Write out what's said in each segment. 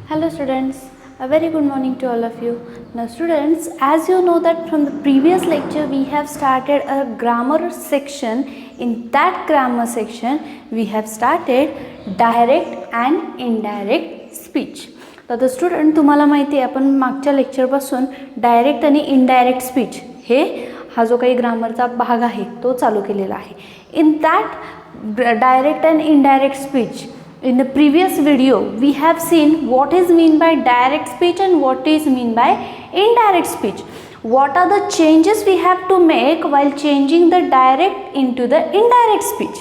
Hello students, a very good morning to all of you. Now students, as you know that from the previous lecture we have started a grammar section. In that grammar section we have started direct and indirect speech. तर the student तुम्हाला माहिती आहे आपण मागच्या लेक्चरपासून direct आणि indirect speech हा जो काही ग्रामरचा भाग आहे तो चालू केलेला आहे. In that direct and indirect speech, in the previous video we have seen what is mean by direct speech and what is mean by indirect speech. What are the changes we have to make while changing the direct into the indirect speech.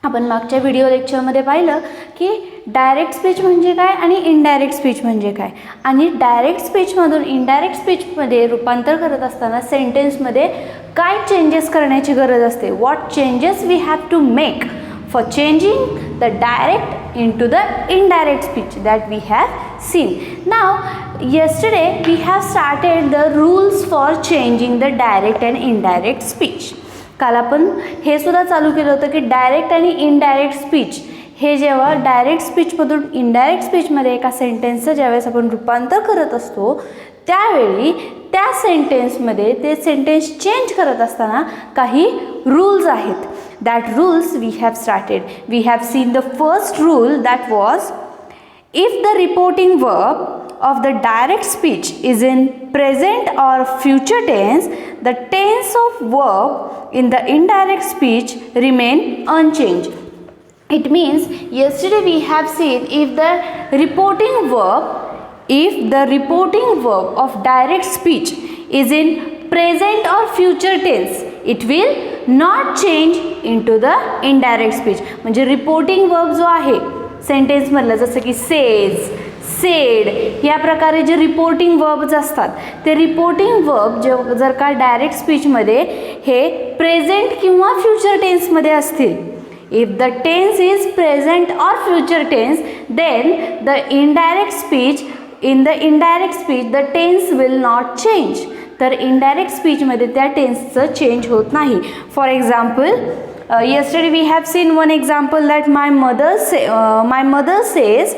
आपण मागच्या video लेक्चरमध्ये पाहिलं की direct speech म्हणजे काय आणि indirect speech म्हणजे काय, आणि डायरेक्ट स्पीचमधून इनडायरेक्ट स्पीचमध्ये रूपांतर करत असताना सेंटेन्समध्ये काय चेंजेस करण्याची गरज असते. What changes we have to make for changing the direct into the indirect speech that we have seen. Now yesterday we have started the rules for changing the direct and indirect speech. काल आपण हे सुद्धा चालू केलं होतं की direct आणि indirect speech हे जेव्हा direct स्पीचमधून indirect स्पीचमध्ये एका सेंटेन्सचं ज्यावेळेस आपण रूपांतर करत असतो त्यावेळी त्या सेंटेन्समध्ये ते सेंटेन्स चेंज करत असताना काही रूल्स आहेत. That rules we have started. We have seen the first rule, that was if the reporting verb of the direct speech is in present or future tense, the tense of verb in the indirect speech remain unchanged. It means yesterday we have seen if the reporting verb of direct speech is in present or future tense, it will not change into the indirect speech. म्हणजे reporting verb जो आहे सेंटेन्समधलं जसं की says, said या प्रकारे जे reporting verbs असतात ते reporting verb जर का डायरेक्ट स्पीचमध्ये हे प्रेझेंट किंवा फ्युचर टेन्समध्ये असतील, if the tense is present or future tense, then the indirect speech, in the indirect speech the tense will not change. तर इनडायरेक्ट स्पीचमध्ये त्या टेन्सचं चेंज होत नाही. For example yesterday we have seen one example that my mother says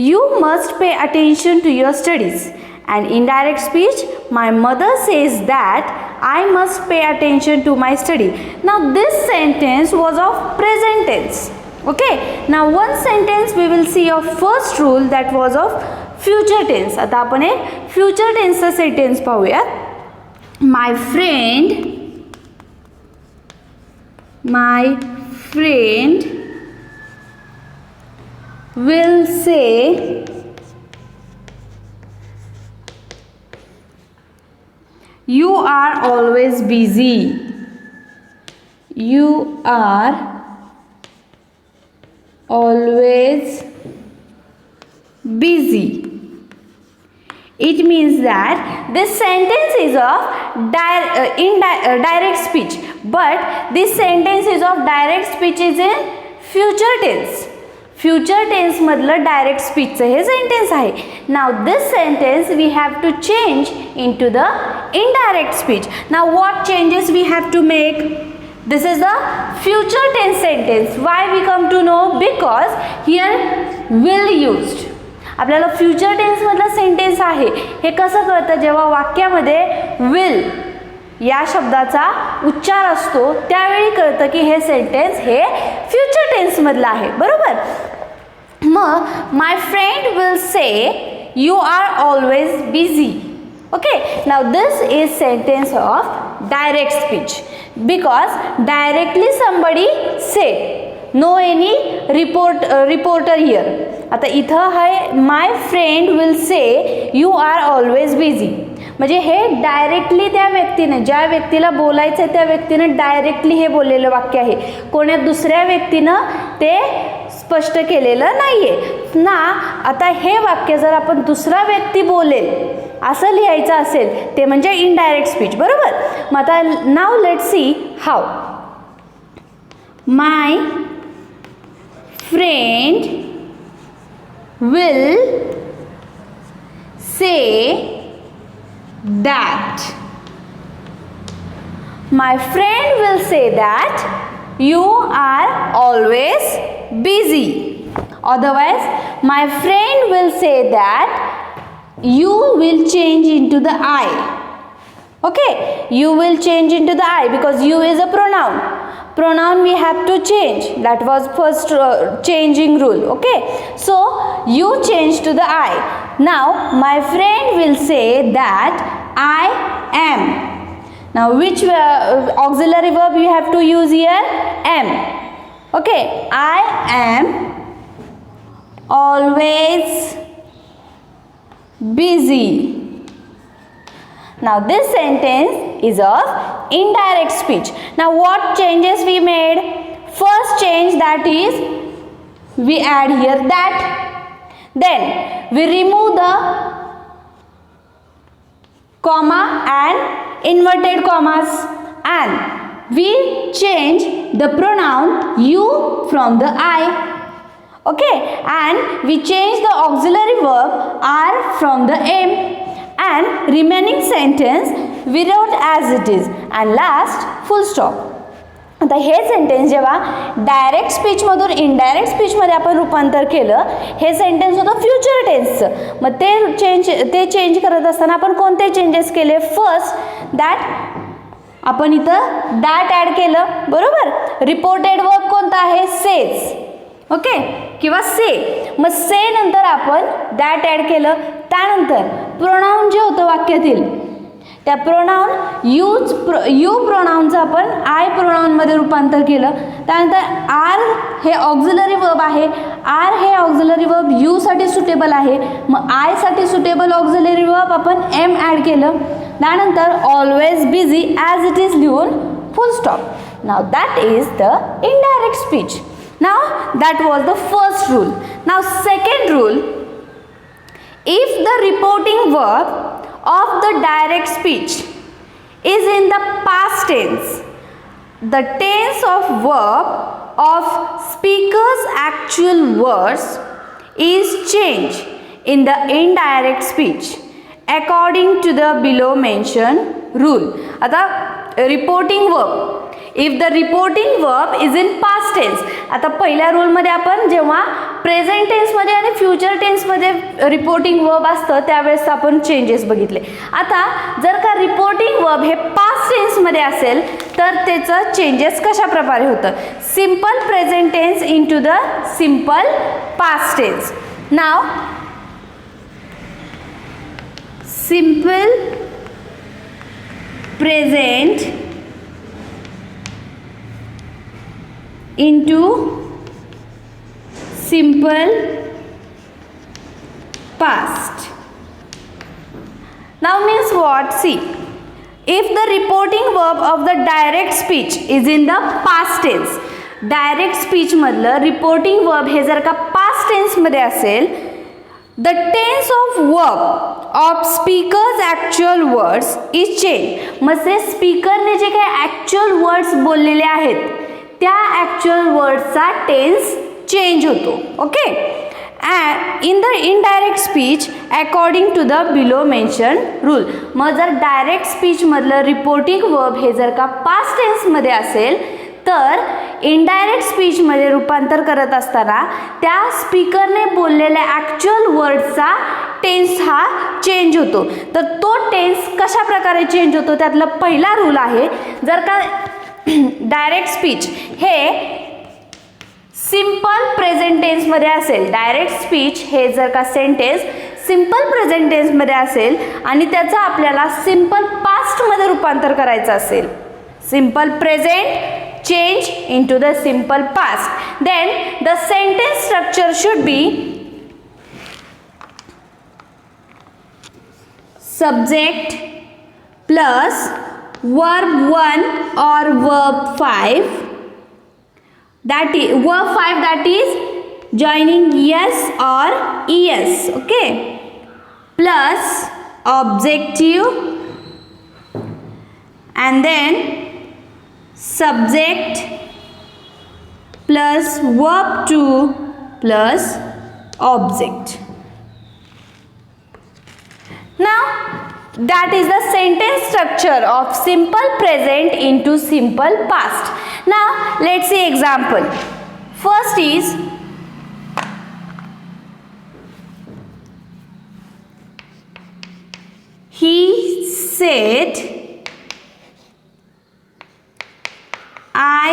you must pay attention to your studies, and indirect speech my mother says that I must pay attention to my study. Now this sentence was of present tense. Okay, now one sentence we will see of first rule that was of future tense. आता आपण एक future टेन्सचा sentence पाहूया. my friend will say you are always busy. You are always busy. It means that this sentence is of direct speech, but this sentence is of direct speech is in future tense. Future tense मधलं direct स्पीचचं हे sentence आहे. Now this sentence we have to change into the indirect speech. Now what changes we have to make? This is the future tense sentence. Why we come to know? Because here will used. आपल्याला future टेन्समधला sentence आहे हे कसं कळतं, जेव्हा वाक्यामध्ये will या शब्दाचा उच्चार असतो त्यावेळी कळतं की हे सेंटेन्स हे फ्युचर टेन्समधलं आहे. बरोबर. मग my friend will say you are always busy. Okay, now this is sentence of direct speech because directly somebody said, no any reporter here. आता इथं आहे my friend will say you are always busy, म्हणजे हे directly त्या व्यक्तीने, ज्या व्यक्तीला बोलायचं आहे त्या व्यक्तीनं डायरेक्टली हे बोललेलं वाक्य आहे. कोण्या दुसऱ्या व्यक्तीनं ते स्पष्ट केलेलं नाही आहे ना. आता हे वाक्य जर आपण दुसरा व्यक्ती बोलेल असं लिहायचं असेल ते म्हणजे इनडायरेक्ट स्पीच. बरोबर. मग आता now let's see how. My friend will say that. My friend will say that you are always busy. Otherwise, my friend will say that you will change into the I. Okay, you will change into the I because you is a pronoun. Pronoun we have to change. That was first changing rule. Okay, so you change to the I. Now my friend will say that I am. Now which auxiliary verb you have to use here? Am. Okay, I am always busy. Now this sentence is of indirect speech. Now what changes we made? First change, that is we add here that. Then we remove the comma and inverted commas, and we change the pronoun you from the I. Okay, and we change the auxiliary verb are from the am, and remaining sentence we wrote as it is, and last full stop. आता हे sentence जेव्हा direct स्पीचमधून indirect स्पीचमध्ये आपण रूपांतर केलं, हे sentence होतं future टेन्सचं. मग ते change करत असताना आपण कोणते चेंजेस केले? फर्स्ट दॅट, आपण इथं दॅट ॲड केलं, बरोबर. रिपोर्टेड वर्ब कोणता आहे? सेज. ओके, किंवा से. मग से नंतर आपण दॅट ॲड केलं. त्यानंतर प्रोनाउन जे होतं वाक्यातील, त्या प्रोनाउन यू प्रोनाउनचं आपण आय प्रोनाउनमध्ये रूपांतर केलं. त्यानंतर आर हे ऑक्झिलरी वर्ब आहे. आर हे ऑक्झिलरी वर्ब यूसाठी सुटेबल आहे. मग आयसाठी सुटेबल ऑक्झिलरी वर्ब आपण एम ॲड केलं. त्यानंतर always busy as it is लिहून full stop. Now that is the indirect speech. Now that was the first rule. Now second rule, if the reporting verb of the direct speech is in the past tense, the tense of verb of speaker's actual words is changed in the indirect speech according to the below mentioned rule. आता reporting verb, if the reporting verb is in past tense. आता पहिल्या रूलमध्ये आपण जेव्हा present टेन्समध्ये आणि future टेन्समध्ये reporting verb असतं त्यावेळेस आपण changes बघितले. आता जर का रिपोर्टिंग वर्ब हे पास्ट टेन्समध्ये असेल तर त्याचं चेंजेस कशा प्रकारे होतं? Simple present tense into the simple past tense. Now simple present into simple past. Now means what? See, if the reporting verb of the direct speech is in the past tense, direct speech मधलं reporting verb हे जर का past tense मध्ये असेल, the tense of verb of speaker's actual words is changed. मग ते स्पीकरने जे काही actual words बोललेले आहेत त्या ॲक्च्युअल वर्डचा टेन्स चेंज होतो. Okay, in the indirect speech according to the below mention rule. मग जर डायरेक्ट स्पीचमधलं रिपोर्टिंग वर्ब हे जर का पास्ट टेन्समध्ये असेल तर इनडायरेक्ट स्पीचमध्ये रूपांतर करत असताना त्या स्पीकरने बोललेल्या ॲक्च्युअल वर्डचा टेन्स हा चेंज होतो. तर तो टेन्स कशा प्रकारे चेंज होतो त्यातला पहिला रूल आहे, जर का डायरेक्ट स्पीच हे सिंपल प्रेझेंट टेन्समध्ये असेल, डायरेक्ट स्पीच हे जर का सेंटेन्स सिंपल प्रेझेंट टेन्समध्ये असेल आणि त्याचं आपल्याला सिंपल पास्टमध्ये रूपांतर करायचं असेल, simple present change into the simple past, then the sentence structure should be subject plus verb 1 or verb 5, that is verb 5, that is joining yes or es. Okay, plus objective and then subject plus verb 2 plus object. Now that is the sentence structure of simple present into simple past. Now let's see example. First is said, I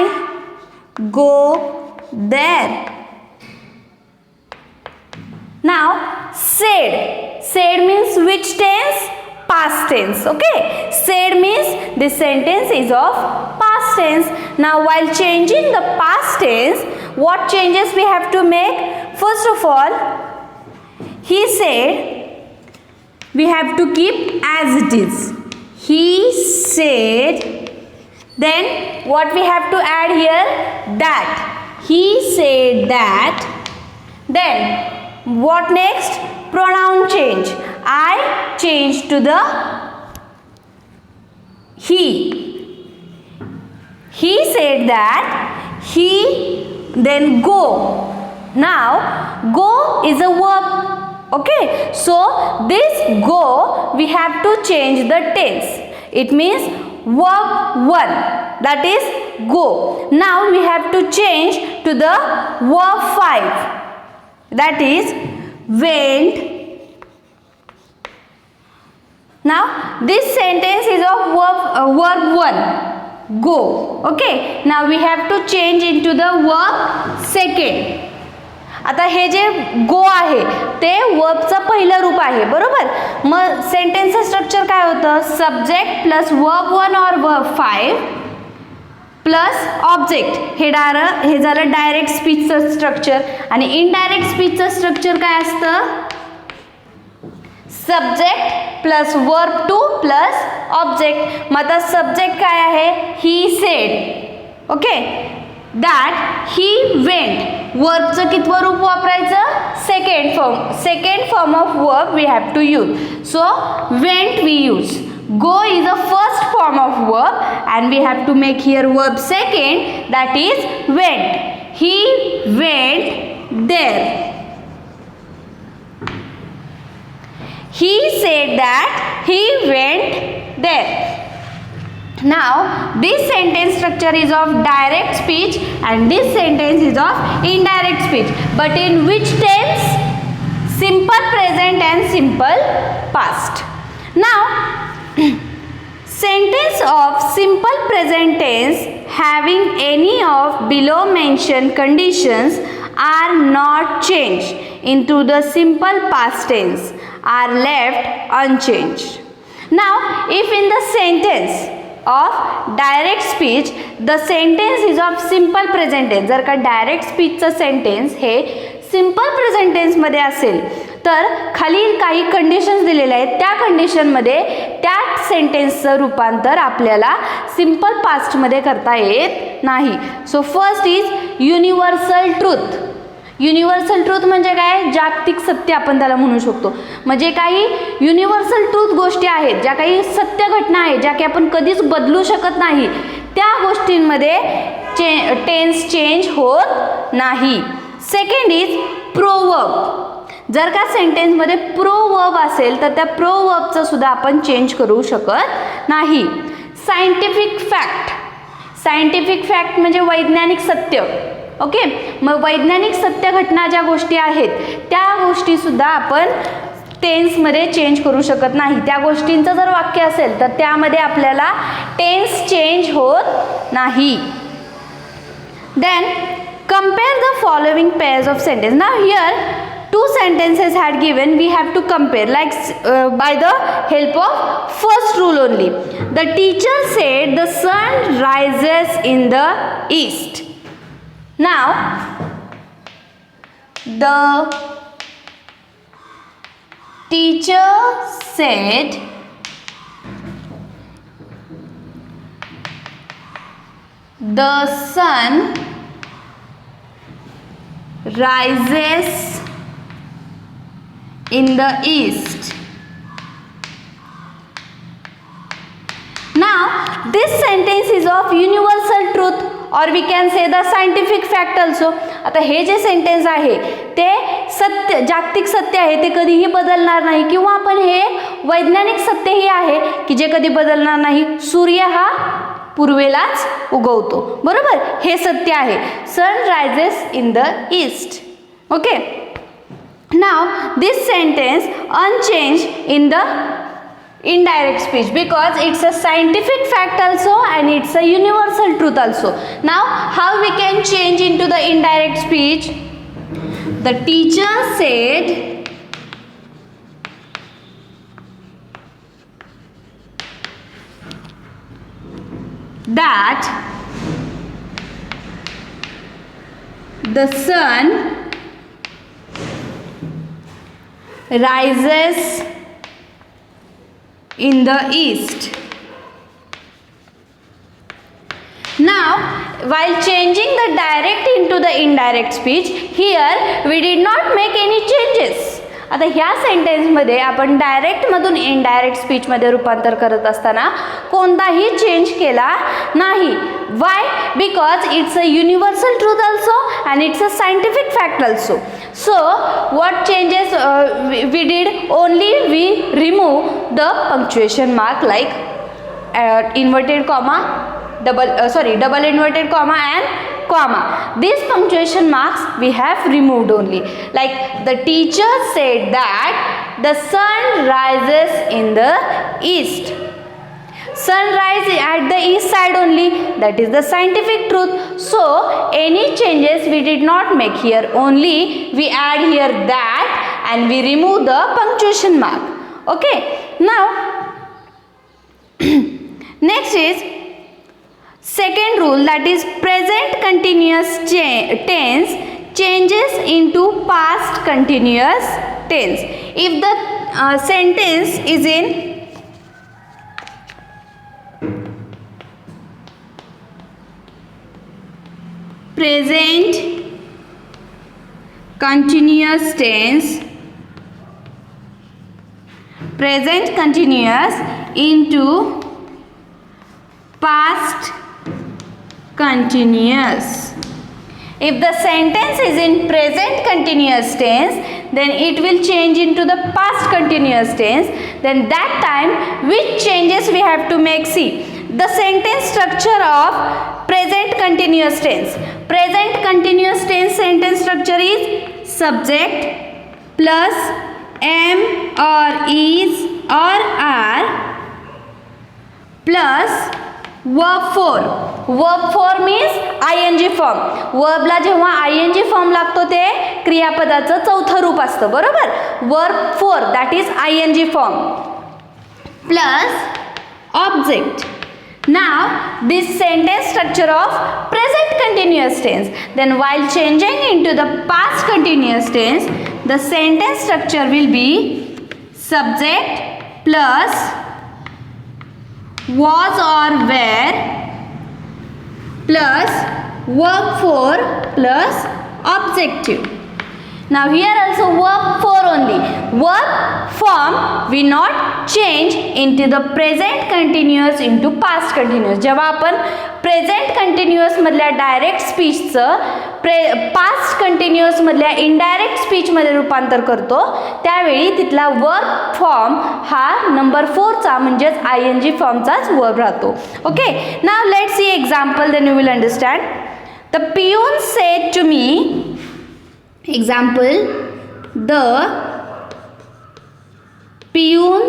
go there. Now said means which tense? Past tense. Okay, said means this sentence is of past tense. Now while changing the past tense, what changes we have to make? First of all, he said, we have to keep as it is. He said. Then what we have to add here? That. He said that. Then what next? Pronoun change. I change to the he. He said that. He. Then go. Now go is a verb. Okay, so this go we have to change the tense. It means verb 1, that is go. Now we have to change to the verb 5, that is went. Now this sentence is of verb 1, go. Okay, now we have to change into the verb 2. आता हे जे गो आहे ते वर्बचं पहिलं रूप आहे, बरोबर. मग सेंटेन्सचं structure काय होतं? Subject plus verb 1 और वर्ब 5 प्लस ऑब्जेक्ट. हे झालं डायरेक्ट स्पीचचं स्ट्रक्चर. आणि इनडायरेक्ट स्पीचचं स्ट्रक्चर काय असतं? Subject plus verb 2 plus object. मग आता सब्जेक्ट काय आहे? He said. Okay, that he went. वर्बचं कितवं रूप वापरायचं? Second form of verb we have to use. So went we use. Go is the first form of verb and we have to make here verb second, that is went. He went there. He said that he went there. Now this sentence structure is of direct speech and this sentence is of indirect speech. But in which tense? Simple present and simple past. Now sentence of simple present tense having any of below mentioned conditions are not changed into the simple past tense, are left unchanged. Now if in the sentence of direct speech the sentence is of simple present tense, जर का direct स्पीचचं sentence हे simple present टेन्समध्ये असेल तर खाली काही conditions दिलेल्या आहेत. त्या कंडिशनमध्ये त्या सेंटेन्सचं रूपांतर आपल्याला सिंपल पास्टमध्ये करता येत नाही. So first is universal truth. Universal truth म्हणजे काय? जागतिक सत्य आपण त्याला म्हणू शकतो. म्हणजे काही युनिव्हर्सल ट्रूथ गोष्टी आहेत, ज्या काही सत्य घटना आहेत, ज्या की आपण कधीच बदलू शकत नाही, त्या गोष्टींमध्ये टेन्स चेंज होत नाही. Second is proverb. जर का सेंटेन्समध्ये प्रोवर्ब असेल तर त्या प्रोवर्बचं सुद्धा आपण चेंज करू शकत नाही. Scientific fact. सायंटिफिक फॅक्ट म्हणजे वैज्ञानिक सत्य. ओके, मग वैज्ञानिक सत्य घटना ज्या गोष्टी आहेत त्या गोष्टी सुद्धा आपण टेन्समध्ये चेंज करू शकत नाही. त्या गोष्टींचं जर वाक्य असेल तर त्यामध्ये आपल्याला टेन्स चेंज होत नाही. Then compare the following pairs of sentence. Now here two sentences had given, we have to compare like by the help of first rule only. The teacher said the sun rises in the east. Now the teacher said the sun rises in the east. Now this sentence is of universal truth or we can say the scientific fact also. आता हे जे sentence आहे ते सत्य, जागतिक सत्य आहे, ते कधीही बदलणार नाही. किंवा आपण हे वैज्ञानिक सत्यही आहे की जे कधी बदलणार नाही. सूर्य हा पूर्वेलाच उगवतो, बरोबर, हे सत्य आहे. Sun rises in the east. Okay, now this sentence unchanged in the indirect speech, because it's a scientific fact also and it's a universal truth also. Now how we can change into the indirect speech? The teacher said that the sun rises in the east. Now, while changing the direct into the indirect speech, here we did not make any changes. आता ह्या सेंटेन्समध्ये आपण डायरेक्टमधून indirect स्पीचमध्ये रूपांतर करत असताना कोणताही change केला नाही. Why? Because it's a universal truth also and it's a scientific fact also. So what changes we did? Only we remove the punctuation mark like inverted comma, double inverted comma and comma. These punctuation marks we have removed only. Like the teacher said that the sun rises in the east. Sunrise at the east side only. That is the scientific truth. So any changes we did not make here. Only we add here that and we remove the punctuation mark. Okay. Now next is second rule, that is present continuous tense changes into past continuous tense. If the sentence is in present continuous tense, present continuous into past continuous. If the sentence is in present continuous tense, then it will change into the past continuous tense. Then that time which changes we have to make? See, the sentence structure of present continuous tense. Present continuous tense sentence structure is subject plus am or is or are plus verb form. Verb form is ing form. Verb ला जेव्हा ing form लागतो ते क्रियापदाचं चौथं रूप असतं, बरोबर. Verb form, that is ing form plus object. Now this sentence structure of present continuous tense. Then while changing into the past continuous tense, the sentence structure will be subject plus was or were plus verb for plus objective. Now here also verb for only. Verb form we not change into the present continuous into past continuous. जेव्हा आपण present continuous मधल्या direct स्पीचचं past continuous मधल्या indirect स्पीचमध्ये रूपांतर करतो त्यावेळी तिथला वर्ब फॉर्म हा नंबर 4चा म्हणजेच ing फॉर्मचाच वर्ब राहतो. Okay. Now let's see example, then you will understand. The peon said to me, example, the peon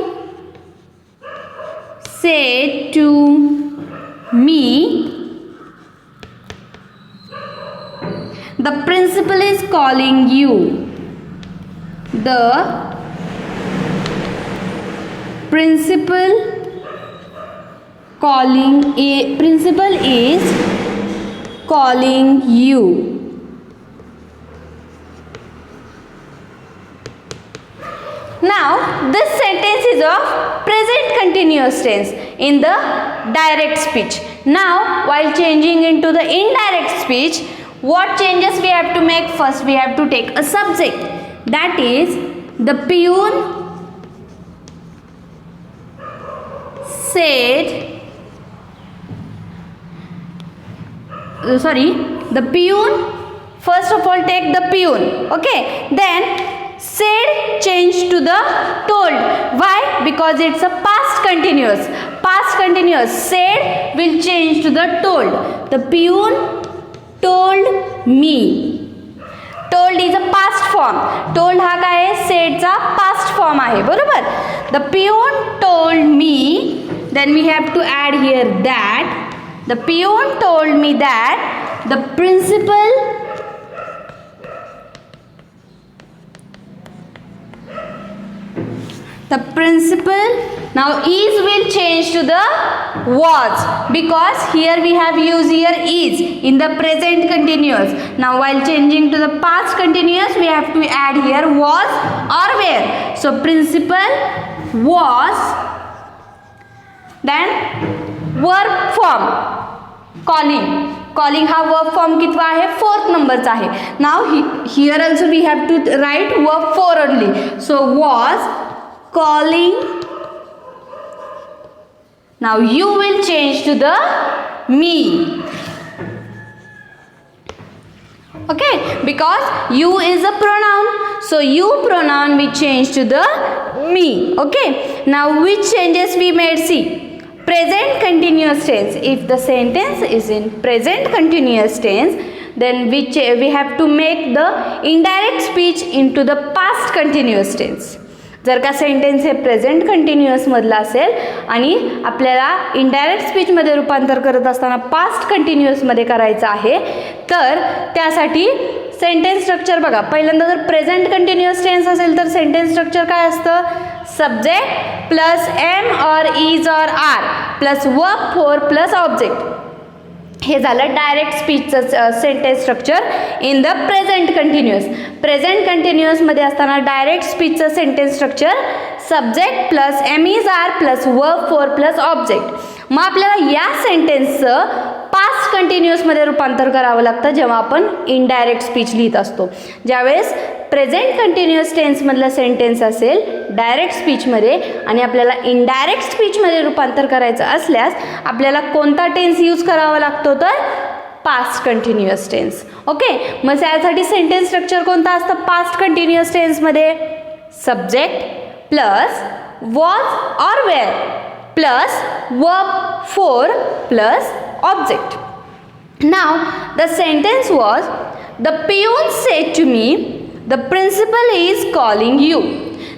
said to me, the principal is calling you. The principal is calling you. Now this sentence is of present continuous tense in the direct speech. Now while changing into the indirect speech, what changes we have to make? First we have to take a subject, that is the peon said, the peon, first of all take the peon, okay, then said changed to the told. Why? Because it's a past continuous. Past continuous said will change to the told. The peon told me. Told is a past form. Told हा काय आहे, सेडचा past form आहे. बरोबर. The peon told me, then we have to add here that. The peon told me that the principal now is will change to the was, because here we have used here is in the present continuous. Now while changing to the past continuous, we have to add here was or were. So principal was, then verb form calling हा verb form कितवा आहे, 4th नंबरचा आहे. Now here also we have to write verb 4 only. So was calling. Now you will change to the me. Okay, because you is a pronoun, so you pronoun we change to the me. Okay, now which changes we made? See, present continuous tense. If the sentence is in present continuous tense, then we have to make the indirect speech into the past continuous tense. जर का sentence हे present continuous मधला असेल आणि आपल्याला indirect स्पीचमध्ये रूपांतर करत असताना पास्ट कंटिन्युअसमध्ये करायचं आहे, तर त्यासाठी सेंटेन्स स्ट्रक्चर बघा. पहिल्यांदा जर प्रेझेंट कंटिन्युअस टेन्स असेल तर सेंटेन्स स्ट्रक्चर काय असतं, subject plus am or is or are plus verb four plus object. हे झालं डायरेक्ट स्पीचचं sentence structure in the present continuous. Present कंटिन्युअसमध्ये असताना डायरेक्ट स्पीचचं sentence structure subject plus am is are plus verb four plus object. मग आपल्याला या सेंटेन्सचं past कंटिन्युअसमध्ये रूपांतर करावं लागतं जेव्हा आपण इनडायरेक्ट स्पीच लिहित असतो. ज्यावेळेस प्रेझेंट कंटिन्युअस टेन्समधलं सेंटेन्स असेल डायरेक्ट स्पीचमध्ये आणि आपल्याला इनडायरेक्ट स्पीचमध्ये रूपांतर करायचं असल्यास आपल्याला कोणता टेन्स यूज करावा लागतो, तर पास्ट कंटिन्युअस टेन्स. ओके, मग त्यासाठी सेंटेन्स स्ट्रक्चर कोणता असतं पास्ट कंटिन्युअस टेन्समध्ये, subject plus was or were plus verb four plus object. Now the sentence was, the peon said to me, the principal is calling you.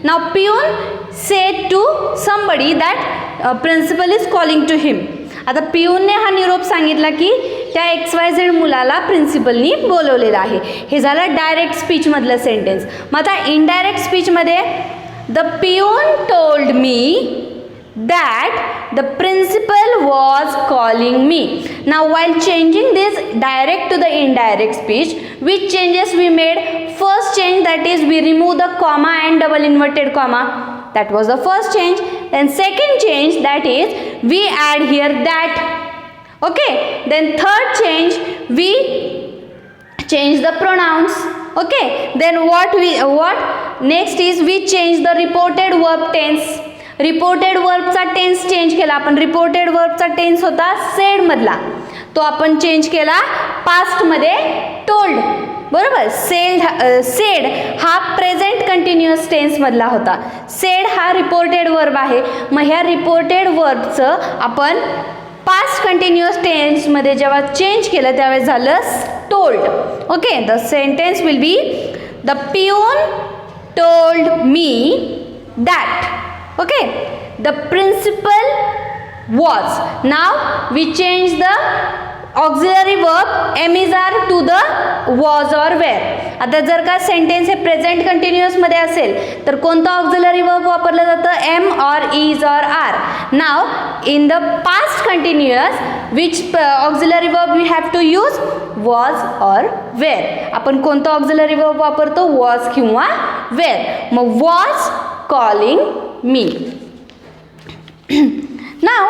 Now peon said to somebody that principal is calling to him. आता पिऊनने हा निरोप सांगितला की त्या XYZ मुलाला प्रिन्सिपलनी बोलवलेलं आहे. हे झालं direct स्पीचमधलं sentence. मग आता indirect स्पीचमध्ये the peon told me that the principal was calling me. Now while changing this direct to the indirect speech, which changes we made? First change, that is we remove the comma and double inverted comma. That was the first change. Then second change, that is we add here that. Okay, then third change, we change the pronouns. Okay, then what next is we change the reported verb tense. Reported वर्बचा tense change केला आपण. Reported वर्बचा tense होता said मधला, तो आपण change केला पास्टमध्ये टोल्ड. बरोबर. सेड हा प्रेझेंट कंटिन्युअस टेन्स मधला होता. सेड हा रिपोर्टेड वर्ब आहे. मग ह्या रिपोर्टेड वर्बचं आपण पास्ट कंटिन्युअस टेन्समध्ये जेव्हा चेंज केलं त्यावेळेस झालं told. Okay, the sentence will be the peon told me that. Okay, the principal was. Now we change the auxiliary verb am is are to the was or were. आता जर का sentence हे present continuous मध्ये असेल तर कोणता auxiliary verb वापरलं जातं, am or is or are. Now in the past continuous which auxiliary verb we have to use, was or were. आपण कोणता ऑक्झिलरी वर्ब वापरतो, वॉज किंवा वेअर. मग was calling me. Now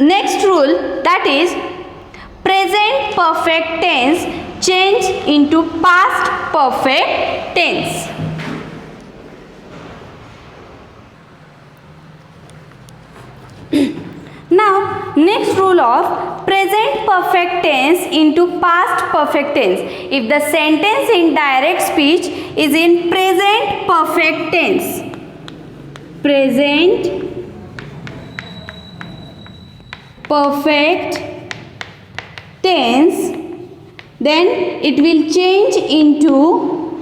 next rule, that is present perfect tense change into past perfect tense. Now next rule of present perfect tense into past perfect tense. If the sentence in direct speech is in present perfect tense, present perfect tense, then it will change into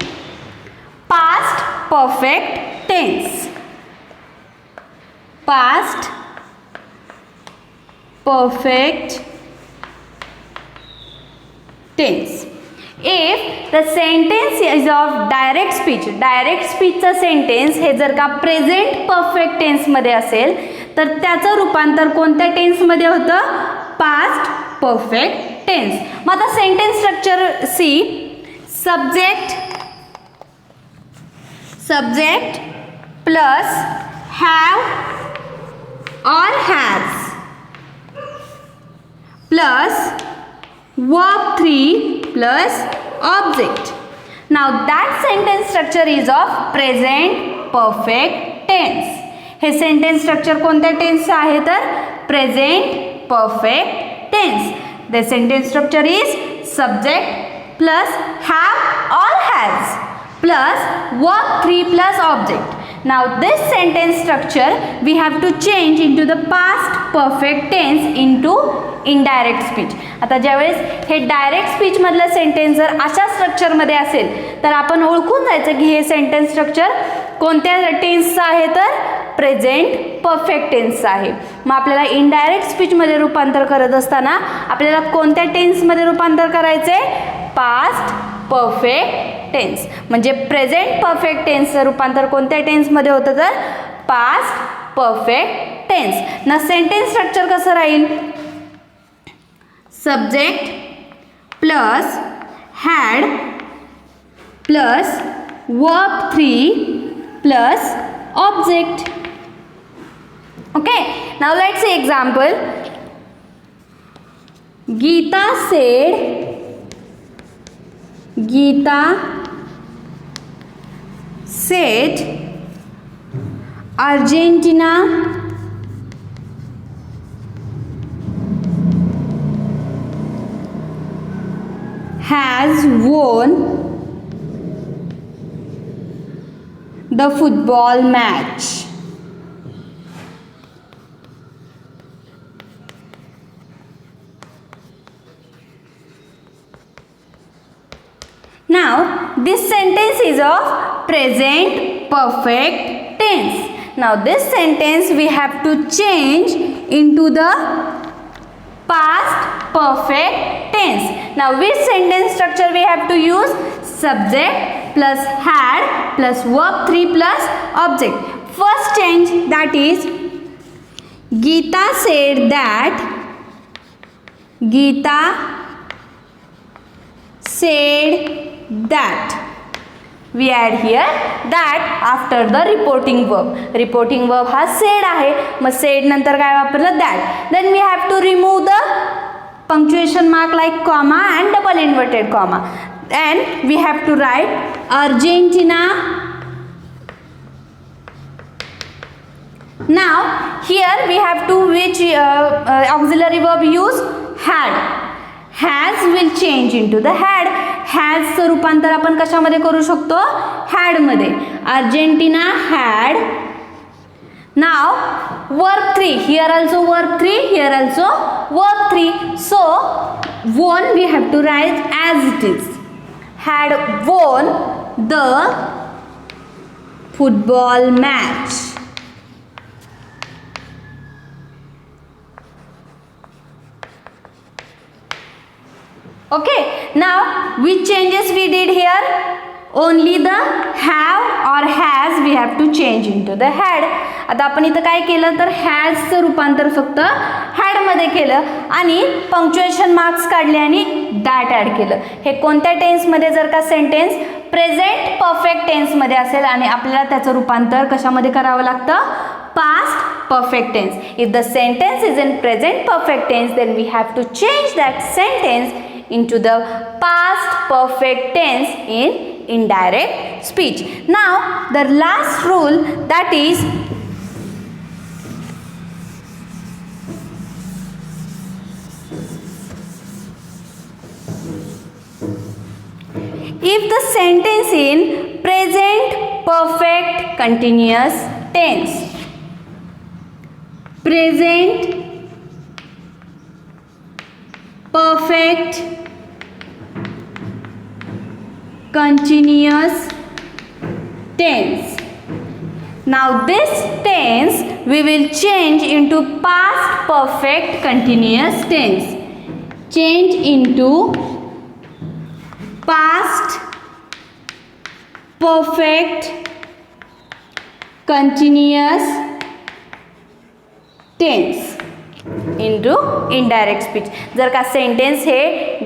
past perfect tense. Past perfect tense. If the sentence is of direct speech चा sentence हे जर का present perfect टेन्समध्ये असेल तर त्याचं रूपांतर कोणत्या टेन्समध्ये होतं? Past perfect tense. मग आता sentence structure see. Subject plus have or has plus verb 3 plus object. Now that sentence structure is of present perfect tense. हे sentence structure कोणत्या टेन्स आहे तर present perfect tense. The sentence structure is subject plus have or has plus verb 3 plus object. Now this sentence structure we have to change into the past perfect tense into indirect speech. आता ज्यावेळेस हे direct speech मधलं sentence जर अशा स्ट्रक्चरमध्ये असेल तर आपण ओळखून जायचं की हे सेंटेन्स स्ट्रक्चर कोणत्या टेन्सचं आहे तर प्रेझेंट परफेक्ट टेन्सचं आहे. मग आपल्याला इनडायरेक्ट स्पीचमध्ये रूपांतर करत असताना आपल्याला कोणत्या टेन्समध्ये रूपांतर करायचं आहे? Past perfect tense. म्हणजे प्रेझेंट परफेक्ट टेन्सचं रूपांतर कोणत्या टेन्समध्ये होतं तर पास्ट परफेक्ट टेन्स. ना सेंटेन्स स्ट्रक्चर कसं राहील? Subject plus had plus verb 3 plus object. Okay, now let's see example. Geeta said Argentina has won the football match. Now this sentence is of present perfect tense. Now this sentence we have to change into the past perfect tense. Now which sentence structure we have to use? Subject plus had plus verb 3 plus object. First change, that is Geeta said that we add here that after the reporting verb. Reporting verb हा said आहे. मग said नंतर काय वापरलं? that. Then we have to remove the punctuation mark like comma and double inverted comma. And we have to write Argentina. Now here we have to which auxiliary verb use? had. has will change into the had. has चं रूपांतर आपण कशामध्ये करू शकतो? had मध्ये. Argentina had. Now verb 3, here also verb 3, here also verb 3. So won we have to write as it is. Had won the football match. Okay, now which changes we did here? Only the have or has we have to change into the had. आता आपण इथं काय केलं तर has चं रूपांतर फक्त had मध्ये केलं आणि पंक्च्युएशन मार्क्स काढले आणि that ॲड केलं. हे कोणत्या टेन्स मध्ये जर का सेंटेन्स प्रेझेंट परफेक्ट टेन्स मध्ये असेल आणि आपल्याला त्याचं रूपांतर कशामध्ये करावं लागतं? Past perfect tense. If the sentence is in present perfect tense then we have to change that sentence into the past perfect tense in indirect speech. Now the last rule, that is if the sentence in present perfect continuous tense, present perfect continuous tense. Now this tense we will change into past perfect continuous tense. Change into past perfect continuous tense into indirect speech. जर का sentence हे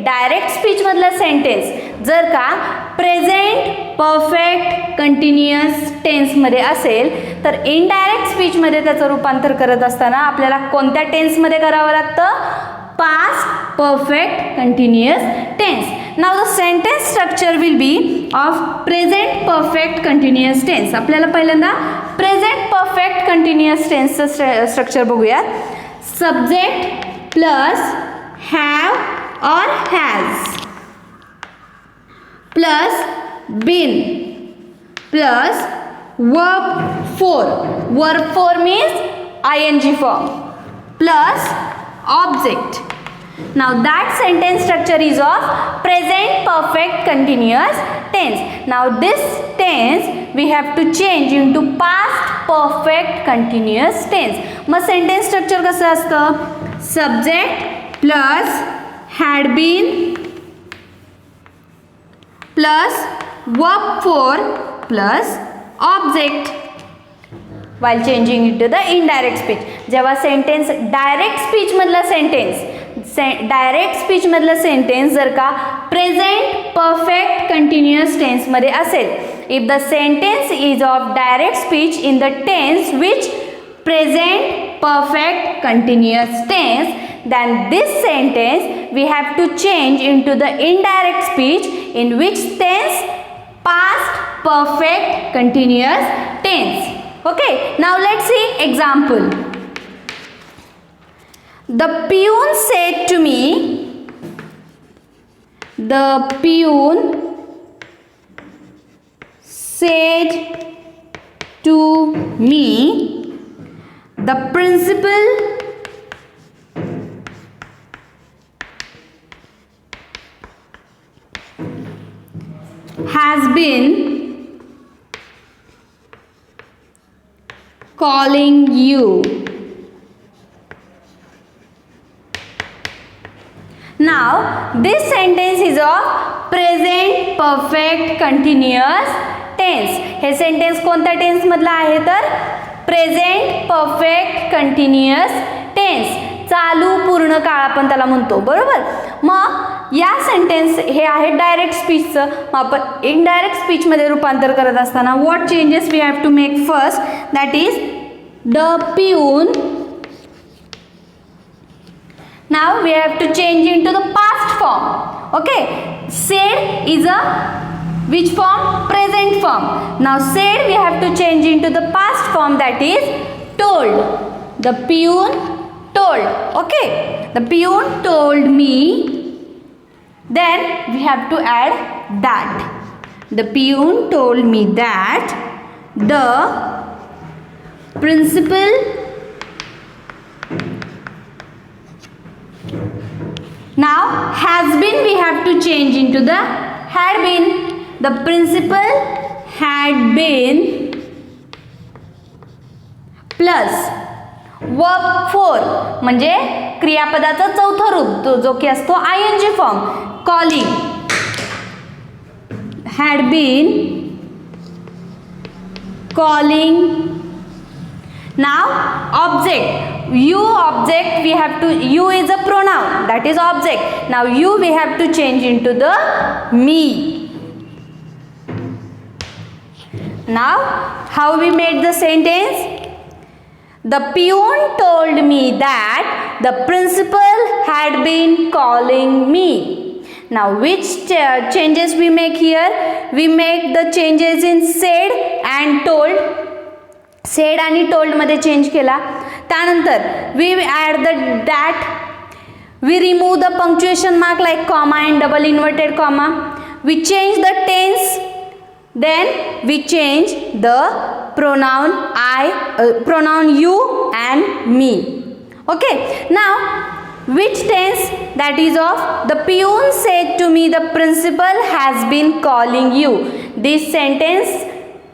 direct speech मधलं sentence जर का present perfect continuous टेन्समध्ये असेल तर indirect स्पीचमध्ये त्याचं रूपांतर करत असताना आपल्याला कोणत्या टेन्समध्ये करावं लागतं? Past perfect continuous tense. Now the sentence structure will be of present perfect continuous tense. आपल्याला पहिल्यांदा प्रेझेंट परफेक्ट कंटिन्युअस टेन्सचं स्ट्रक्चर बघूयात. Subject plus have or has plus been plus verb four. Verb four means ing form plus object. Now that sentence structure is of present perfect continuous tense. Now this tense we have to change into past perfect continuous tense. Mug sentence structure कसं असतं? Subject plus had been plus verb four plus object while changing it to the indirect speech. जेव्हा sentence direct speech मधला direct speech मधलं sentence जर का present perfect continuous tense मध्ये असेल, if the sentence is of direct speech in the tense which present perfect continuous tense, then this sentence we have to change into the indirect speech in which tense? Past perfect continuous tense. Okay, now let's see example. The peon said to me, the peon said to me, the principal has been calling you. Now this sentence is of present perfect continuous tense. Hey sentence कोणत्या tense मधला आहे तर present perfect continuous tense. चालू पूर्ण काळ आपण त्याला म्हणतो, बरोबर. मग या सेंटेन्स हे आहे डायरेक्ट स्पीचचं. मग आपण इनडायरेक्ट स्पीचमध्ये रूपांतर करत असताना what changes we have to make first, that is the peon. Now we have to change into the past form. Okay, said is a which form? Present form. Now said we have to change into the past form, that is told. The peon told. Okay, the peon told me. Then we have to add that. The peon told me that the principal now has been we have to change into the had been. The principal had been plus verb 4 म्हणजे क्रियापदाचा चौथा रूप तो जो की असतो ing form. calling had been calling. Now object, you object we have to, you is a pronoun, that is object. Now you we have to change into the me. Now how we made the sentence? The peon told me that the principal had been calling me. Now which changes we make here? We make the changes in said and told. Said आणि told मध्ये change केला. त्यानंतर we add the that, we remove the punctuation mark like comma and double inverted comma. We change the tense, then we change the pronoun you and me. Okay, now Which tense? That is of the peon said to me the principal has been calling you. This sentence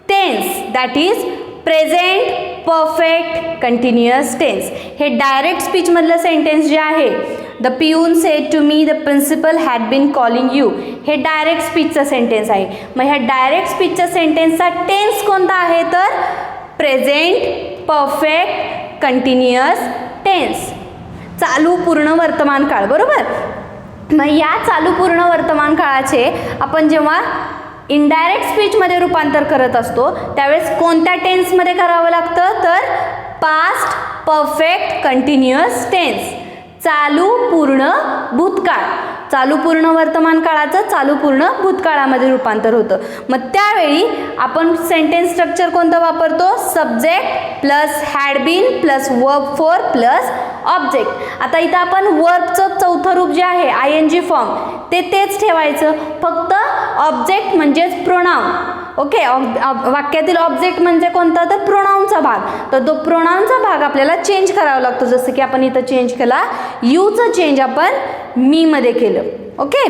tense, that is present perfect continuous tense. हे direct speech मधलं sentence जे आहे, the peon said to me the principal had been calling you, हे direct स्पीचचं sentence आहे. मग ह्या direct स्पीचच्या सेंटेन्सचा tense कोणता आहे तर प्रेझेंट परफेक्ट कंटिन्युअस टेन्स, चालू पूर्ण वर्तमान काळ. बरोबर. मग या चालू पूर्ण वर्तमान काळाचे आपण जेव्हा इनडायरेक्ट स्पीचमध्ये रूपांतर करत असतो त्यावेळेस कोणत्या टेन्समध्ये करावं लागतं तर पास्ट परफेक्ट कंटिन्युअस टेन्स, चालू पूर्ण भूतकाळ. चालू पूर्ण वर्तमान काळाचं चालू पूर्ण भूतकाळामध्ये रूपांतर होतं. मग त्यावेळी आपण सेंटेन्स स्ट्रक्चर कोणतं वापरतो, subject plus had been plus verb four plus object. आता इथं आपण वर्बचं चौथं रूप जे आहे ING फॉर्म तेच ठेवायचं, फक्त ऑब्जेक्ट म्हणजेच प्रोनाउन. ओके. वाक्यातील ऑब्जेक्ट म्हणजे कोणता तर प्रोनाउनचा भाग, तर तो प्रोनाउनचा भाग आपल्याला चेंज करावा लागतो. जसं की आपण इथं चेंज केला, यूचं चेंज आपण मी मध्ये केलं. Okay.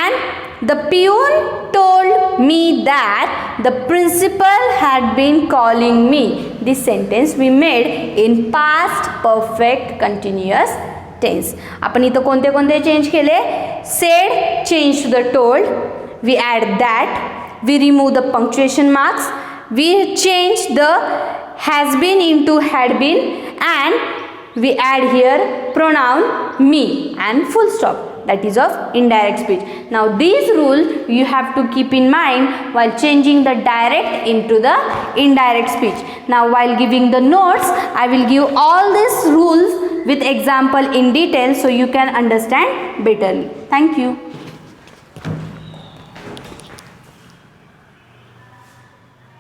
And the peon told me that the principal had been calling me. This sentence we made in past perfect continuous tense. आपण इथं कोणते कोणते चेंज केले, said change to the told, we add that, we remove the punctuation marks, we change the has been into had been, and we add here pronoun me and full stop. That is of indirect speech. Now these rules you have to keep in mind while changing the direct into the indirect speech. Now while giving the notes I will give all these rules with example in detail so you can understand betterly. Thank you.